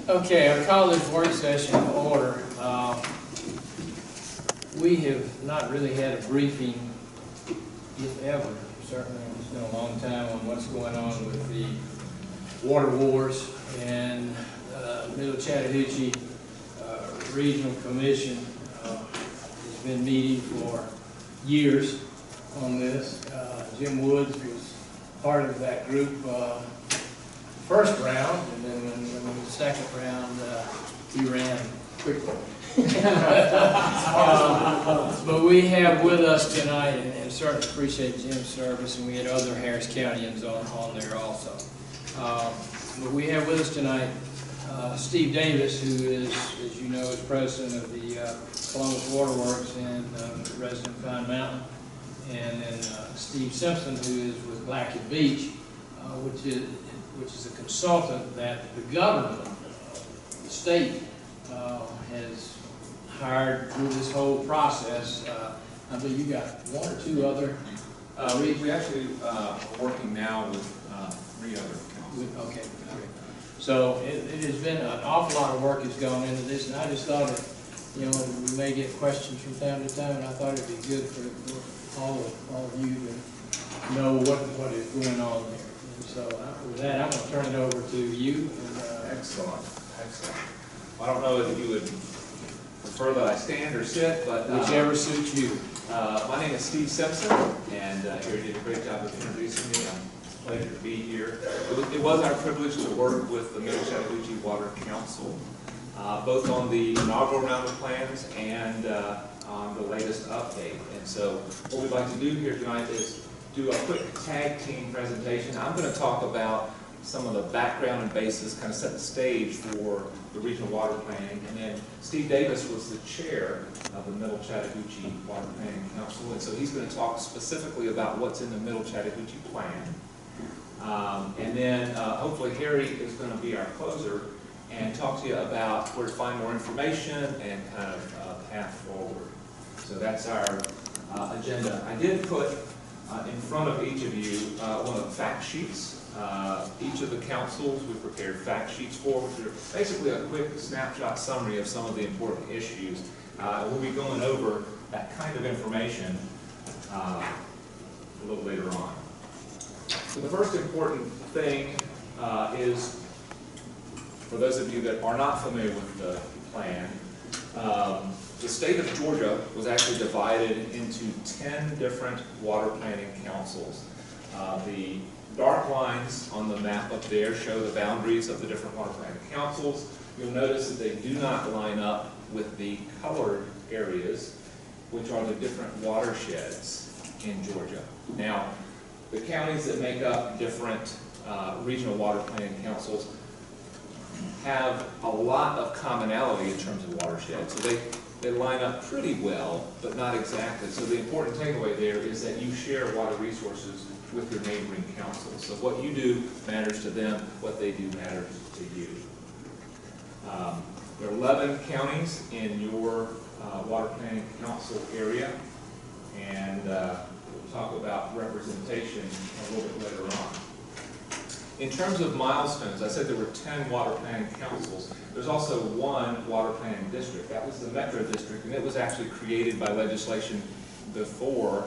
Okay, I call this work session to order. We have not really had a briefing, if ever, certainly it's been a long time, on what's going on with the water wars, and Middle Chattahoochee Regional Commission has been meeting for years on this. Jim Woods was part of that group first round, and then when the second round, he ran quickly. But we have with us tonight, and certainly appreciate Jim's service, and we had other Harris Countyans on there also. But we have with us tonight Steve Davis, who is, as you know, is president of the Columbus Waterworks and resident of Pine Mountain, and then Steve Simpson, who is with Blackett Beach, which is a consultant that the government, the state, has hired through this whole process. I believe you got one or two other. We actually are working now with 3 other councils. Okay, great. So it has been an awful lot of work has gone into this, and I just thought that, you know, we may get questions from time to time, and I thought it'd be good for all of you to know what is going on there. And so with that, I'm going to turn it over to you. And, Excellent. I don't know if you would prefer that I stand or sit, but whichever suits you. My name is Steve Simpson, and Harry did a great job of introducing me. I'm pleasure to be here. It was our privilege to work with the Middle Chattahoochee Water Council, both on the inaugural round of plans and on the latest update. And so what we'd like to do here tonight is do a quick tag team presentation. I'm going to talk about some of the background and basis, kind of set the stage for the regional water planning. And then Steve Davis was the chair of the Middle Chattahoochee Water Planning Council, and so he's going to talk specifically about what's in the Middle Chattahoochee plan. And then hopefully Harry is going to be our closer and talk to you about where to find more information and kind of path forward. So that's our agenda. I did put in front of each of you one of the fact sheets. Each of the councils we prepared fact sheets for, which are basically a quick snapshot summary of some of the important issues. We'll be going over that kind of information a little later on. So the first important thing is, for those of you that are not familiar with the plan, the state of Georgia was actually divided into 10 different water planning councils. The dark lines on the map up there show the boundaries of the different water planning councils. You'll notice that they do not line up with the colored areas, which are the different watersheds in Georgia. Now, the counties that make up different regional water planning councils have a lot of commonality in terms of watersheds. So they line up pretty well, but not exactly. So the important takeaway there is that you share water resources with your neighboring councils. So what you do matters to them, what they do matters to you. There are 11 counties in your water planning council area, and we'll talk about representation a little bit later on. In terms of milestones, I said there were 10 water planning councils. There's also one water planning district. That was the Metro District, and it was actually created by legislation before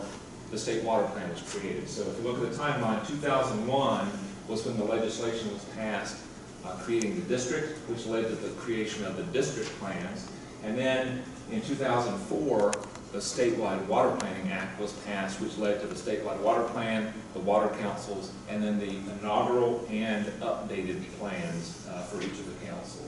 the state water plan was created. So if you look at the timeline, 2001 was when the legislation was passed creating the district, which led to the creation of the district plans. And then in 2004, the statewide water planning act was passed, which led to the statewide water plan, the water councils, and then the inaugural and updated plans for each of the councils.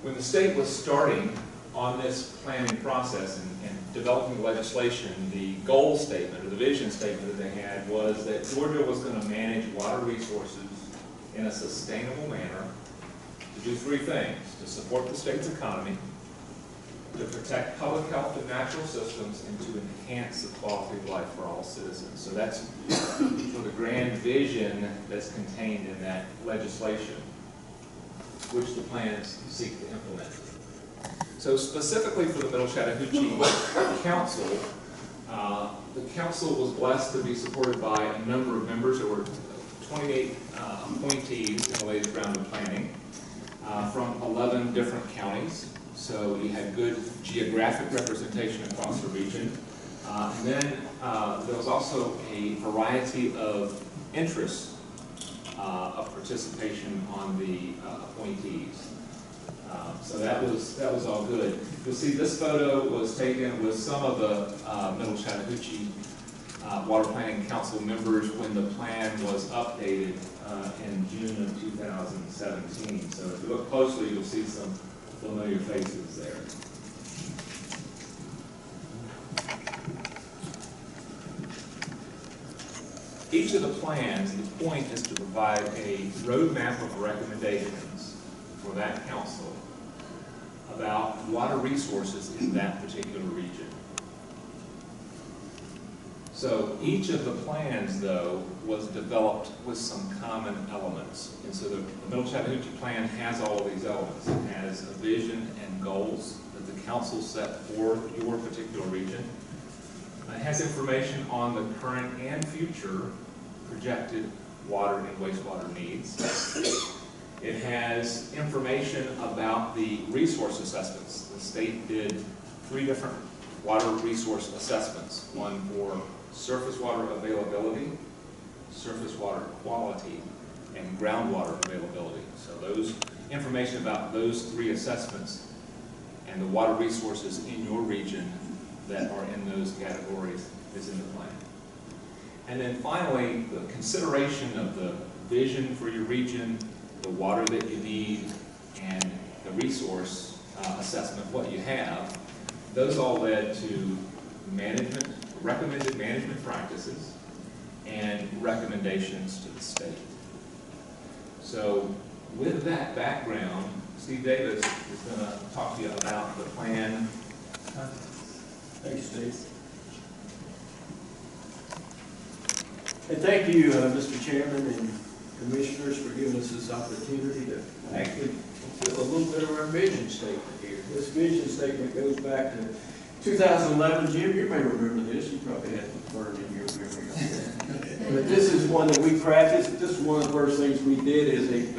When the state was starting on this planning process and developing legislation, the goal statement or the vision statement that they had was that Georgia was going to manage water resources in a sustainable manner to do 3 things: to support the state's economy, to protect public health and natural systems, and to enhance the quality of life for all citizens. So that's for the grand vision that's contained in that legislation, which the plans seek to implement. So specifically for the Middle Chattahoochee Council, the council was blessed to be supported by a number of members. There were 28 appointees in the latest round of planning from 11 different counties. So we had good geographic representation across the region. And then there was also a variety of interests of participation on the appointees. So that was all good. You'll see this photo was taken with some of the Middle Chattahoochee Water Planning Council members when the plan was updated in June of 2017. So if you look closely, you'll see some familiar faces there. Each of the plans, the point is to provide a roadmap of recommendations for that council about water resources in that particular region. So each of the plans, though, was developed with some common elements. And so the Middle Chattahoochee plan has all of these elements. It has a vision and goals that the council set for your particular region. It has information on the current and future projected water and wastewater needs. It has information about the resource assessments. The state did 3 different water resource assessments, one for surface water availability, surface water quality, and groundwater availability. So those information about those 3 assessments and the water resources in your region that are in those categories is in the plan. And then finally, the consideration of the vision for your region, the water that you need, and the resource assessment, what you have, those all led to management, recommended management practices, and recommendations to the state. So with that background, Steve Davis is going to talk to you about the plan. Thanks, Steve. And thank you, Mr. Chairman and Commissioners, for giving us this opportunity to actually fulfill a little bit of our vision statement here. This vision statement goes back to 2011. Jim, you may remember this. You probably had it burned in your memory. But this is one that we crafted. This is one of the first things we did as a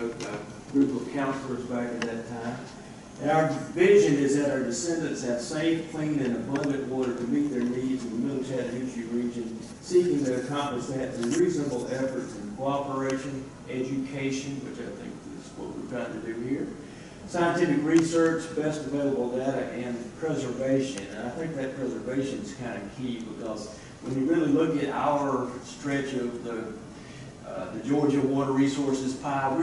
group of counselors back at that time. And our vision is that our descendants have safe, clean, and abundant water to meet their needs in the Middle Chattahoochee region, seeking to accomplish that through reasonable efforts in cooperation, education, which I think is what we're trying to do here, scientific research, best available data, and preservation. And I think that preservation is kind of key, because when you really look at our stretch of the Georgia water resources pie,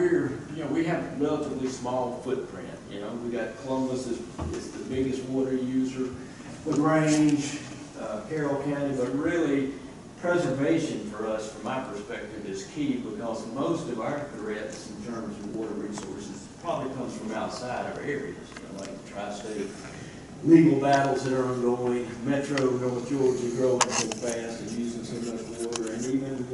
we have a relatively small footprint. We got Columbus is the biggest water user, LaGrange, Carroll County, but really preservation for us, from my perspective, is key, because most of our threats in terms of water resources probably comes from outside our areas, like the tri-state legal battles that are ongoing, Metro North Georgia growing so fast and using so much water, and even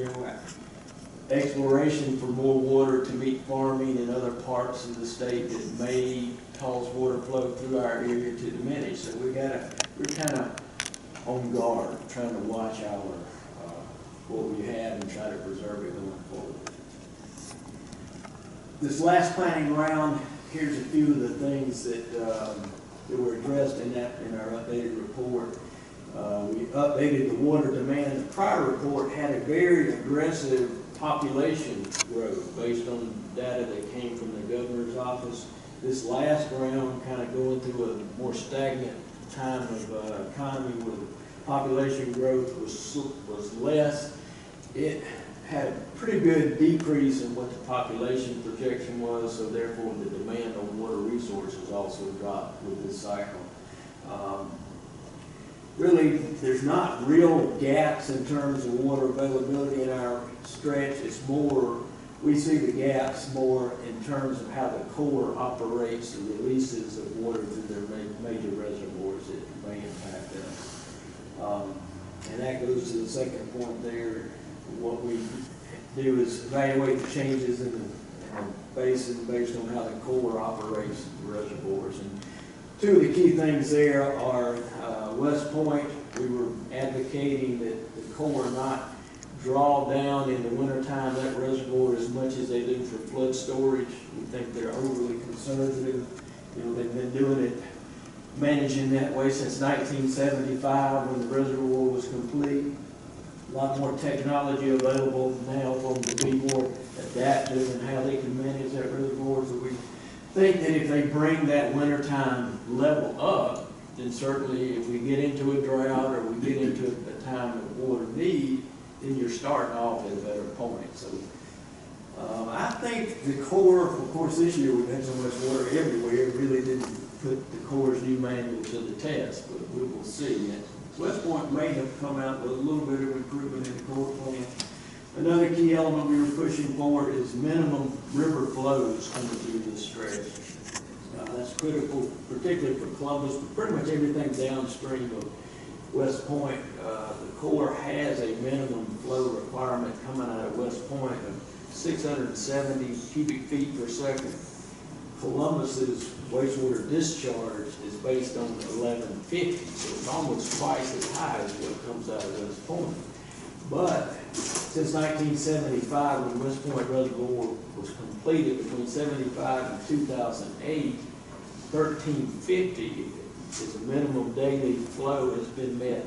exploration for more water to meet farming in other parts of the state that may cause water flow through our area to diminish. So we're kind of on guard, trying to watch what we have and try to preserve it going forward. This last planning round, here's a few of the things that were addressed in our updated report. We updated the water demand. The prior report had a very aggressive population growth based on data that came from the governor's office. This last round kind of going through a more stagnant time of economy where the population growth was less. It had a pretty good decrease in what the population projection was, so therefore the demand on water resources also dropped with this cycle. Really, there's not real gaps in terms of water availability in our stretch. It's more, we see the gaps more in terms of how the Corps operates the releases of water through their major reservoirs that may impact us. And that goes to the second point there. What we do is evaluate the changes in the basin based on how the Corps operates the reservoirs. And two of the key things there are West Point. We were advocating that the Corps not draw down in the wintertime that reservoir as much as they do for flood storage. We think they're overly conservative. You know, they've been doing it, managing that way since 1975 when the reservoir was complete. A lot more technology available now for them to be more adaptive in how they can manage that reservoir. So we think that if they bring that wintertime level up, then certainly if we get into a drought or we get into a time of water need, then you're starting off at a better point. So I think the Corps, of course this year we've had so much water everywhere, really didn't put the Corps' new manual to the test, but we will see. And West Point may have come out with a little bit of improvement in the Corps plan. Another key element we were pushing for is minimum river flows coming through this stretch. That's critical, particularly for Columbus, but pretty much everything downstream of West Point. The Corps has a minimum flow requirement coming out of West Point of 670 cubic feet per second. Columbus's wastewater discharge is based on 1150, so it's almost twice as high as what comes out of West Point. But since 1975, when West Point Reservoir was completed, between 75 and 2008, 1350 is a minimum daily flow has been met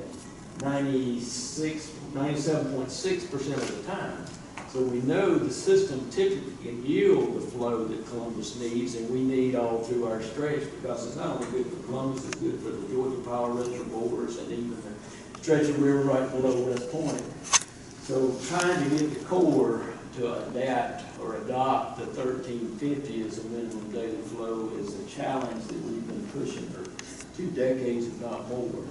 97.6% of the time. So we know the system typically can yield the flow that Columbus needs, and we need all through our stretch, because it's not only good for Columbus, it's good for the Georgia Power reservoirs and even the stretch of river right below West Point. So trying to get the Corps to adapt or adopt the 1350 as a minimum daily flow is a challenge that we've been pushing for 2 decades, if not more.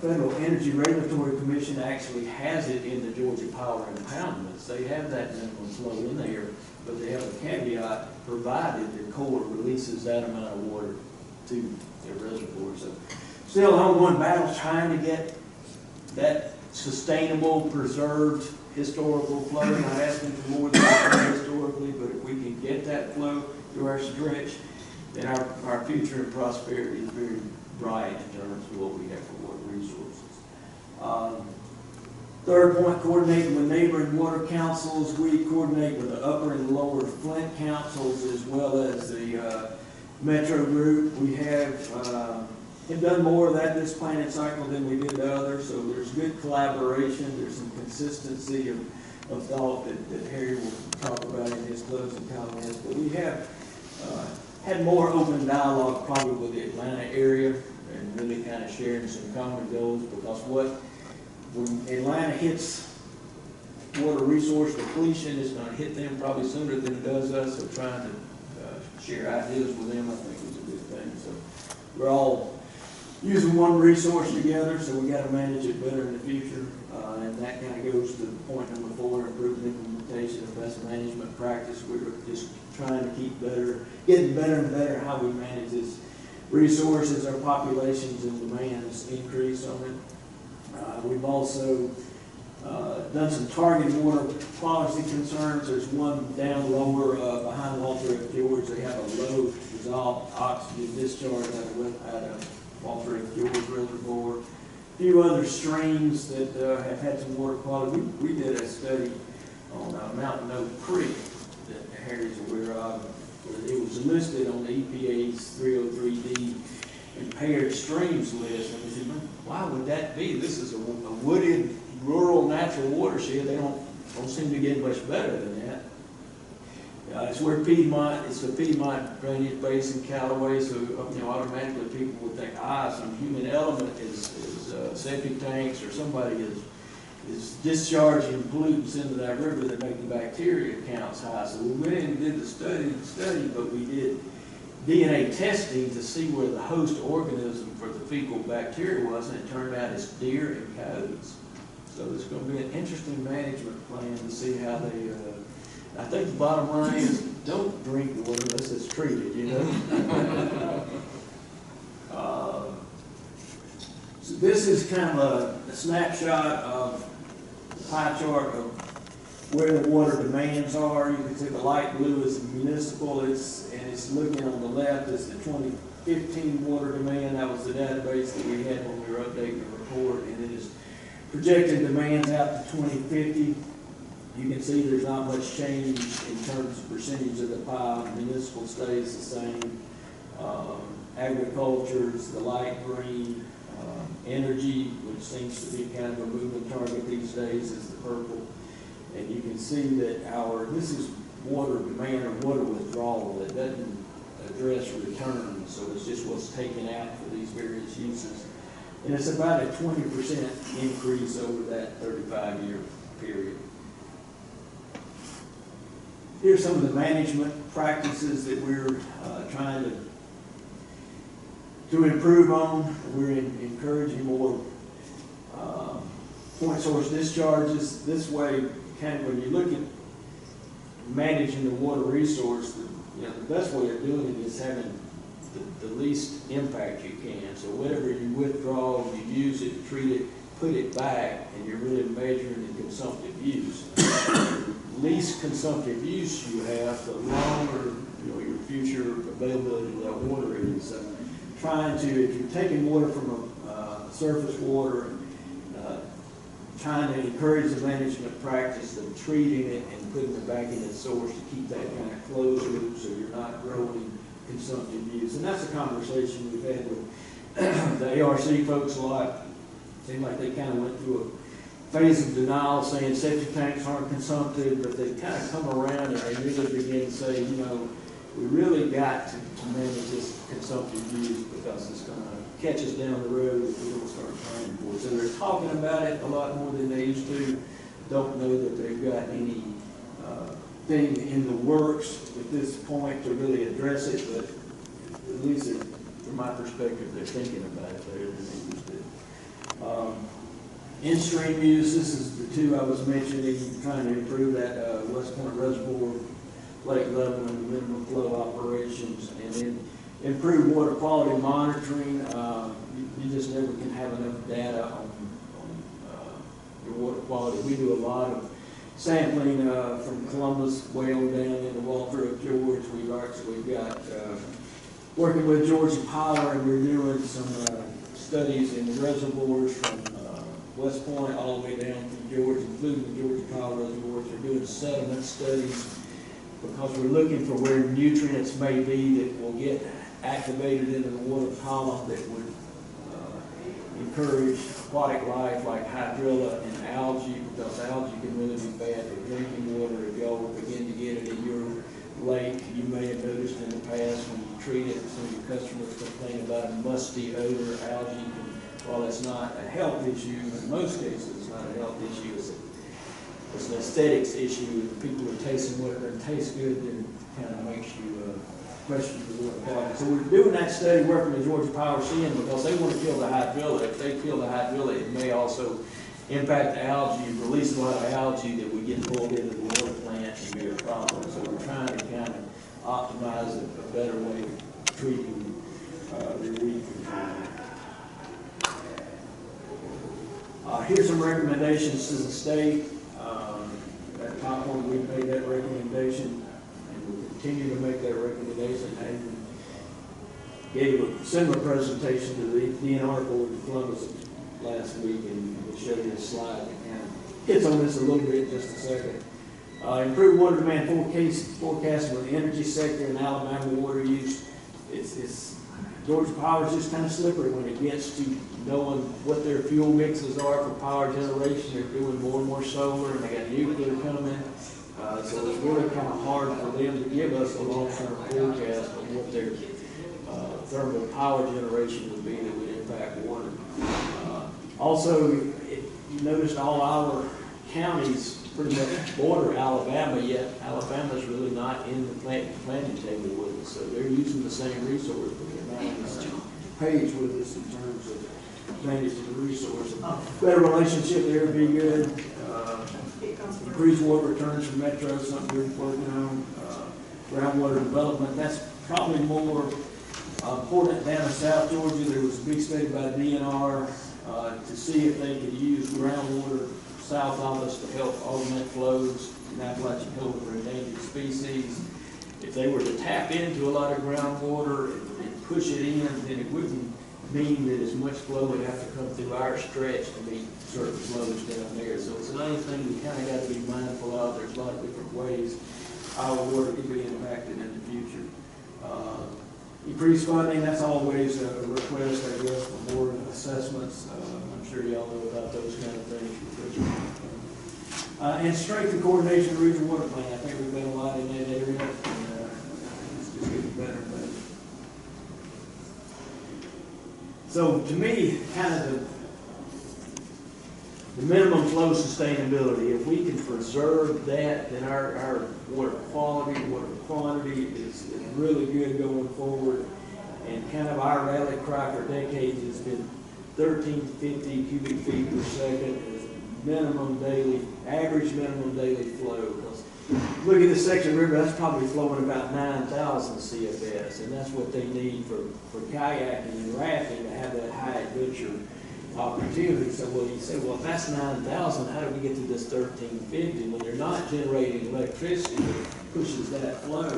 Federal Energy Regulatory Commission actually has it in the Georgia Power impoundments. They have that minimum flow in there, but they have a caveat provided the Corps releases that amount of water to their reservoir. So still ongoing battle trying to get that sustainable, preserved historical flow. Not asking for more than historically, but if we can get that flow through our stretch, then our future and prosperity is very bright in terms of what we have for water resources. Third point, coordinating with neighboring water councils. We coordinate with the upper and lower Flint councils as well as the metro group. We have done more of that this planning cycle than we did the others, so there's good collaboration. There's some consistency of thought that Harry will talk about in his closing comments. But we have had more open dialogue probably with the Atlanta area and really kind of sharing some common goals, because when Atlanta hits water resource depletion, it's going to hit them probably sooner than it does us, so trying to share ideas with them I think is a good thing. So we're all using one resource together, so we got to manage it better in the future, and that kind of goes to point number 4, improved implementation of best management practice. We're just trying to keep better, getting better and better how we manage this resource as our populations and demands increase on it. We've also done some targeted water policy concerns. There's one down lower behind Walter F. George. They have a low dissolved oxygen discharge out of Walter F. George Reservoir. A few other streams that have had some water quality. We did a study on Mountain Oak Creek that Harry's aware of. It was listed on the EPA's 303D impaired streams list, and we said, why would that be? This is a wooded, rural, natural watershed. They don't seem to get much better than that. It's where Piedmont, it's the Piedmont drainage basin, Callaway, so automatically people would think, some human element is septic tanks or somebody is discharging pollutants into that river that make the bacteria counts high. So we went in and did the study, but we did DNA testing to see where the host organism for the fecal bacteria was, and it turned out it's deer and coyotes. So there's going to be an interesting management plan to see how they, I think the bottom line is don't drink the water unless it's treated, So this is kind of a snapshot of the pie chart of where the water demands are. You can see the light blue is municipal, and it's looking on the left is the 2015 water demand. That was the database that we had when we were updating the report, and it is projected demands out to 2050. You can see there's not much change in terms of percentage of the pie. Municipal stays the same. Agriculture is the light green. Energy, which seems to be kind of a moving target these days, is the purple. And you can see that this is water demand or water withdrawal. It doesn't address return, so it's just what's taken out for these various uses. And it's about a 20% increase over that 35-year period. Here's some of the management practices that we're trying to improve on. We're encouraging more point source discharges. This way, kind of when you look at managing the water resource, the best way of doing it is having the least impact you can. So whatever you withdraw, you use it, treat it, put it back, and you're really measuring the consumptive use. The least consumptive use you have, the longer your future availability of that water is. Trying to, if you're taking water from surface water, trying to encourage the management practice of treating it and putting it back in its source to keep that kind of closed loop so you're not growing consumptive use. And that's a conversation we've had with the ARC folks a lot. Seemed like they kind of went through a phase of denial saying septic tanks aren't consumptive, but they kind of come around and they really begin to say, we really got to manage this consumptive use because it's going to catch us down the road if we don't start planning for it. So they're talking about it a lot more than they used to. Don't know that they've got any thing in the works at this point to really address it, but at least from my perspective, they're thinking about it better than they used to. In-stream use, this is the two I was mentioning, trying to improve that West Point Reservoir lake level and minimum flow operations, and then improve water quality monitoring. You just never can have enough data on your water quality. We do a lot of sampling from Columbus way on down into Walter of George. We've got working with Georgia Power, and we're doing some studies in the reservoirs from West Point all the way down to George, including the Georgia Power reservoirs. We're doing sediment studies because we're looking for where nutrients may be that will get activated into the water column that would encourage aquatic life like hydrilla and algae, because algae can really be bad for drinking water. If y'all begin to get it in your lake, you may have noticed in the past when you treat it, some of your customers complain about a musty odor. Algae can, while it's not a health issue, in most cases it's not a health issue, it's an aesthetics issue. If people are tasting water and taste good, then it kind of makes you question the water quality. So we're doing that study working with Georgia Power CN because they want to kill the hydrilla. If they kill the hydrilla, it may also impact the algae, release a lot of algae that we get pulled into the water plant and be a problem. So we're trying to kind of optimize a better way of treating the weed control. Here's some recommendations to the state. At top one, we made that recommendation, and we'll continue to make that recommendation. And gave a similar presentation to the DNR board in Columbus last week, and we'll show you a slide that kind of hits on this a little bit in just a second. Improved water demand forecasting with the energy sector and Alabama water use. Georgia Power is just kind of slippery when it gets to knowing what their fuel mixes are for power generation. They're doing more and more solar, and they got nuclear coming. So it's really kind of hard for them to give us a long-term forecast of what their thermal power generation would be that would impact water. Also, you noticed all our counties pretty much border Alabama, yet Alabama's really not in the planning table with us. So they're using the same resource, but they're not on the same page with us in terms of managing the resource. Better relationship there would be good. Increased water returns from Metro, something we're working on. Groundwater development, that's probably more important down in South Georgia. There was a big study by DNR to see if they could use groundwater south of us to help augment flows in Appalachian Coal for endangered species. If they were to tap into a lot of groundwater and push it in, then it wouldn't mean that as much flow would have to come through our stretch to meet certain flows down there. So it's another thing we kind of got to be mindful of. There's a lot of different ways our water could be impacted in the future. Increased funding, that's always a request, I guess, for more assessments. I'm sure y'all know about those kind of things. And strength and coordination of the regional water plan. I think we've done a lot in that area, and it's just getting better and better. So to me, kind of the minimum flow sustainability, if we can preserve that, then our water quality, water quantity is really good going forward. And kind of our rally cry for decades has been 1350 cubic feet per second is minimum daily, average minimum daily flow. Because look at this section of the river, that's probably flowing about 9,000 CFS, and that's what they need for kayaking and rafting to have that high adventure opportunity. So, well, you say, well, if that's 9,000, how do we get to this 1350 when they're not generating electricity that pushes that flow?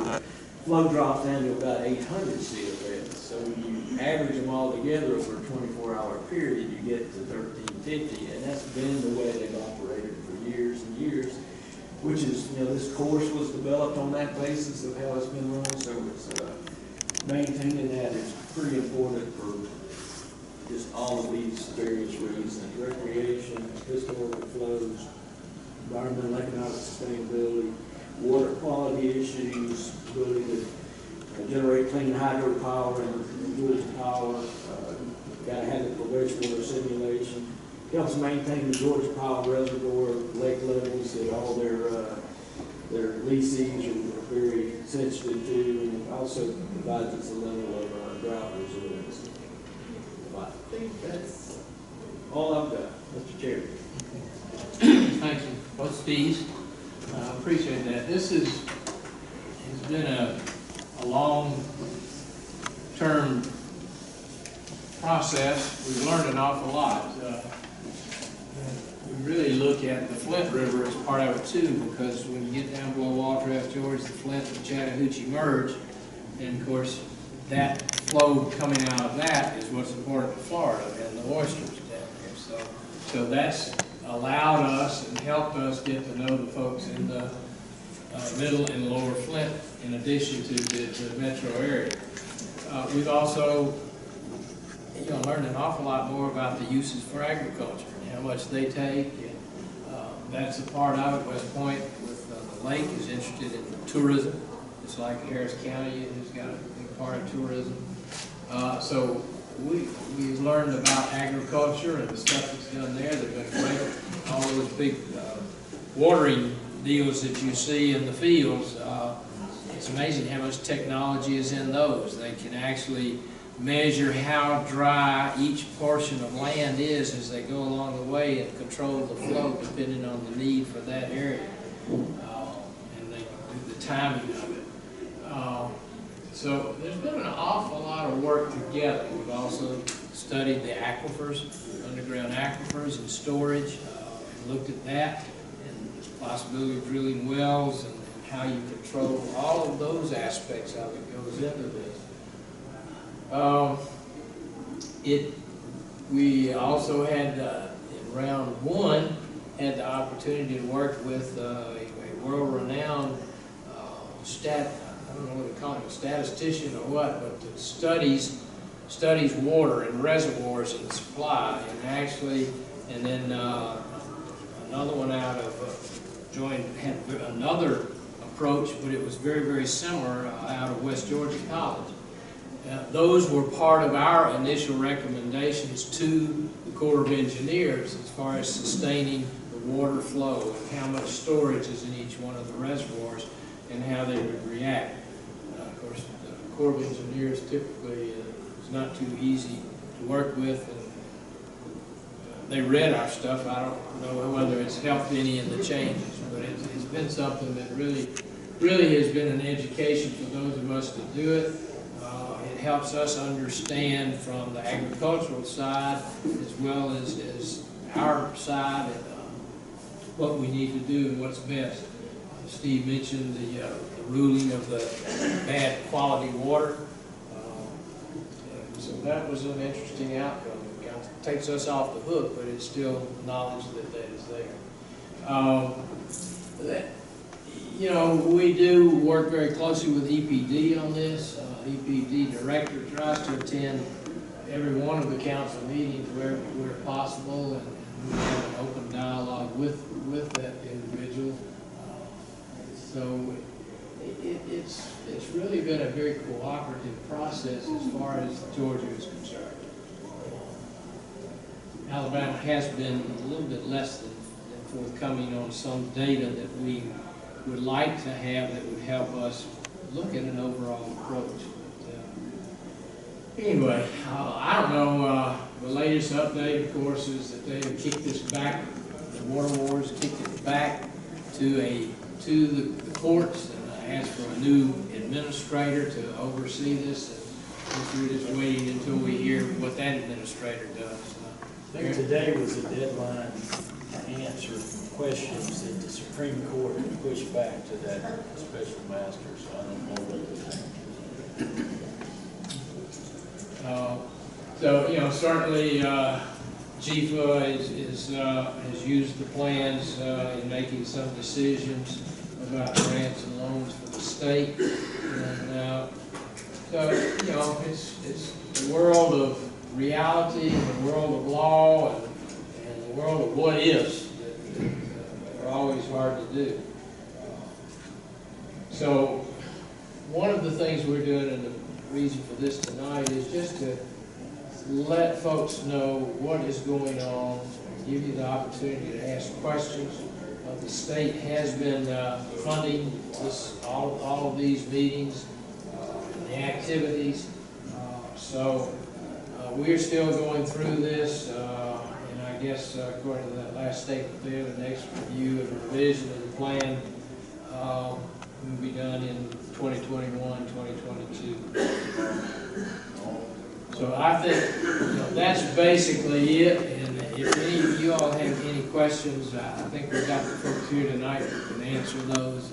Flow drops down to about 800 CFS. So when you average them all together over a 24-hour period, you get to 1350, and that's been the way they've operated for years and years. Which is, this course was developed on that basis of how it's been run. So it's maintaining that is pretty important for just all of these various reasons: recreation, historical flows, environmental economic sustainability, water quality issues, ability to generate clean hydropower and renewable power. Got to have it for wastewater simulation. Helps maintain the Georgia Powell Reservoir lake levels that all their leases are very sensitive to, and it also provides us a level of drought resilience. I think that's all I've got, Mr. Chairman. Thank you. Well, Steve, I appreciate that. This has been a long-term process. We've learned an awful lot. We really look at the Flint River as part of it too, because when you get down below Waltraf, George, the Flint and Chattahoochee merge, and of course that flow coming out of that is what's important to Florida and the oysters down there. So that's allowed us and helped us get to know the folks in the middle and lower Flint, in addition to the metro area. We've also learned an awful lot more about the uses for agriculture and how much they take. And, that's a part of it. West Point with the lake is interested in tourism. It's like Harris County has got a big part of tourism. So we've learned about agriculture and the stuff that's done there. They've been great. All those big watering deals that you see in the fields, it's amazing how much technology is in those. They can actually measure how dry each portion of land is as they go along the way and control the flow depending on the need for that area. And they do the timing of it. So there's been an awful lot of work together. We've also studied the aquifers, underground aquifers and storage, and looked at that and the possibility of drilling wells and how you control all of those aspects of it goes into this. We also had, in round one, had the opportunity to work with a world-renowned I don't know what to call him, a statistician or what, but that studies water and reservoirs and supply, and then another one out of had another approach, but it was very, very similar out of West Georgia College. Those were part of our initial recommendations to the Corps of Engineers as far as sustaining the water flow and how much storage is in each one of the reservoirs and how they would react. Of course, the Corps of Engineers typically is not too easy to work with, and they read our stuff. I don't know whether it's helped any in the changes, but it's been something that really has been an education for those of us to do it. It helps us understand from the agricultural side as well as our side what we need to do and what's best. Steve mentioned the ruling of the bad quality water. So that was an interesting outcome. It kind of takes us off the hook, but it's still knowledge that that is there. We do work very closely with EPD on this. EPD director tries to attend every one of the council meetings where possible, and we have an open dialogue with that individual. So it's really been a very cooperative process as far as Georgia is concerned. Alabama has been a little bit less than forthcoming on some data that we would like to have that would help us look at an overall approach. Anyway, I don't know, the latest update, of course, is that they have kicked this back, the water wars kicked it back to the courts, and asked for a new administrator to oversee this, and we're just waiting until we hear what that administrator does. I think today was a deadline to answer questions that the Supreme Court had pushed back to that special master, so I don't know what certainly GFA has used the plans in making some decisions about grants and loans for the state, and it's the world of reality, the world of law, and the world of what is that are always hard to do. So one of the things we're doing, and the reason for this tonight, is just to let folks know what is going on, give you the opportunity to ask questions. The state has been funding all of these meetings, the activities. So we're still going through this, and I guess according to that last statement there, the next review and revision of the plan will be done in 2021, 2022. So I think that's basically it. And if any of you all have any questions, I think we've got the folks here tonight that can answer those.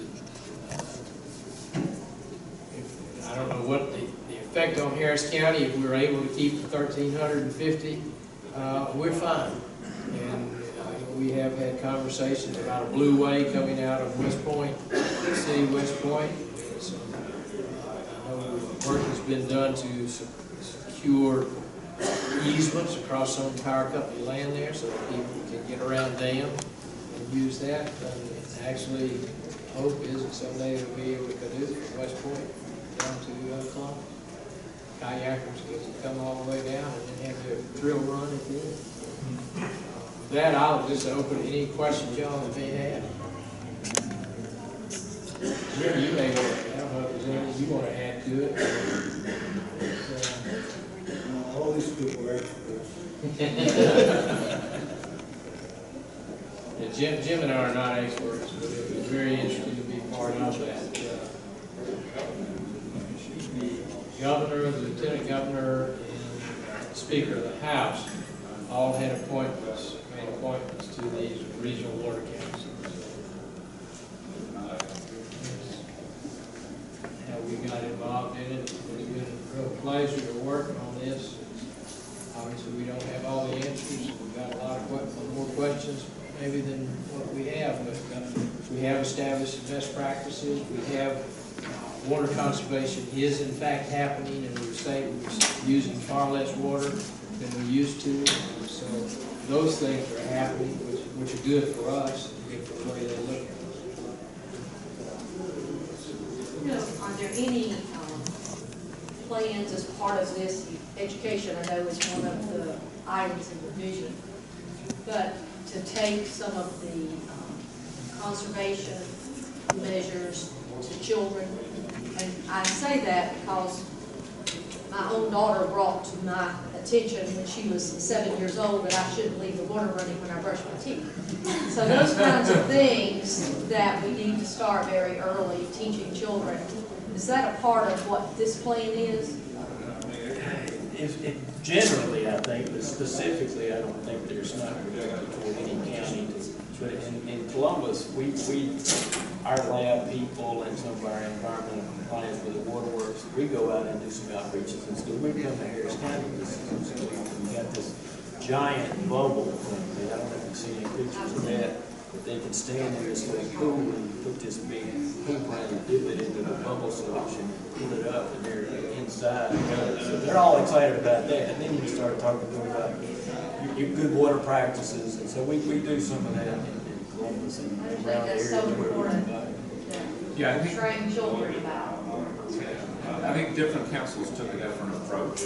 I don't know what the effect on Harris County, if we're able to keep the 1,350, we're fine. And we have had conversations about a blue way coming out of West Point, City West Point. So, I know work has been done to secure easements across some power company land there so that people can get around dam and use that. And actually, hope is that someday we'll be able to canoe from West Point down to Columbus. Kayakers get to come all the way down and then have their thrill run at the end. With that, I'll just open any questions y'all may have. Jim, you may want to, I don't know if there's anything you want to add to it. all these people are experts. Yeah, Jim and I are not experts, but it was very interesting to be part of that. The governor, the lieutenant governor, and the speaker of the House all had made appointments to these regional water councils. How we got involved in it. It's been a real pleasure to work on this. Obviously, we don't have all the answers. We've got a lot of more questions maybe than what we have, but we have established the best practices. We have water conservation is in fact happening, and we're using far less water than we used to. So those things are happening, which are good for us, and good for the way they look at us. Are there any plans as part of this? Education, I know, is one of the items in the vision, but to take some of the conservation measures to children. And I say that because my own daughter brought to my attention when she was 7 years old that I shouldn't leave the water running when I brush my teeth. So those kinds of things that we need to start very early, teaching children. Is that a part of what this plan is? Generally, I think, but specifically, I don't think there's not directed toward any county. But in Columbus, our lab people and some of our environmental compliance with the waterworks we go out and do some outreaches and stuff. We come to Harris County, we got this giant bubble thing. I don't know if you've seen any pictures of that, but they can stand in this little pool and put this big pool pan and dip it into the bubble solution, pull it up, and they're inside. So they're all excited about that. And then you start talking to them about your good water practices, and so we do some of that in Columbus and I think around the that's area so where we're important. about. Yeah, I think, Train children about. I think different councils took a different approach.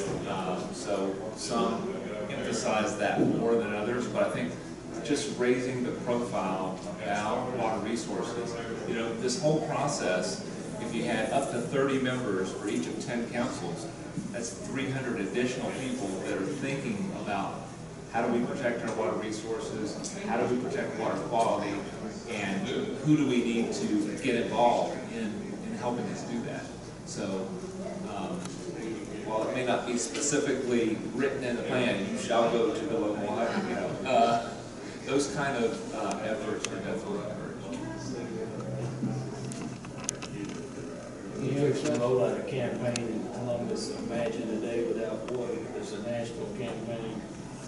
So some emphasize that more than others, but I think just raising the profile about water resources, you know, this whole process, if you had up to 30 members for each of 10 councils, that's 300 additional people that are thinking about how do we protect our water resources, how do we protect water quality, and who do we need to get involved in helping us do that. So while it may not be specifically written in the plan, you shall go to the local water, you know, those kind of efforts are definitely encouraged. You know, it's roll out a campaign in Columbus, Imagine a Day Without Water. There's a national campaign,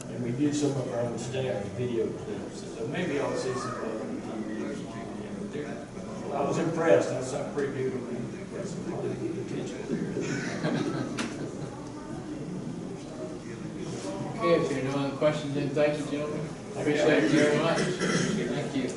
and we do some of our own staff video clips. So maybe I'll see some of them in a few years. I was impressed. I saw pretty good potential there. Okay, if there are no other questions, then thank you, gentlemen. Appreciate it very much. Thank you.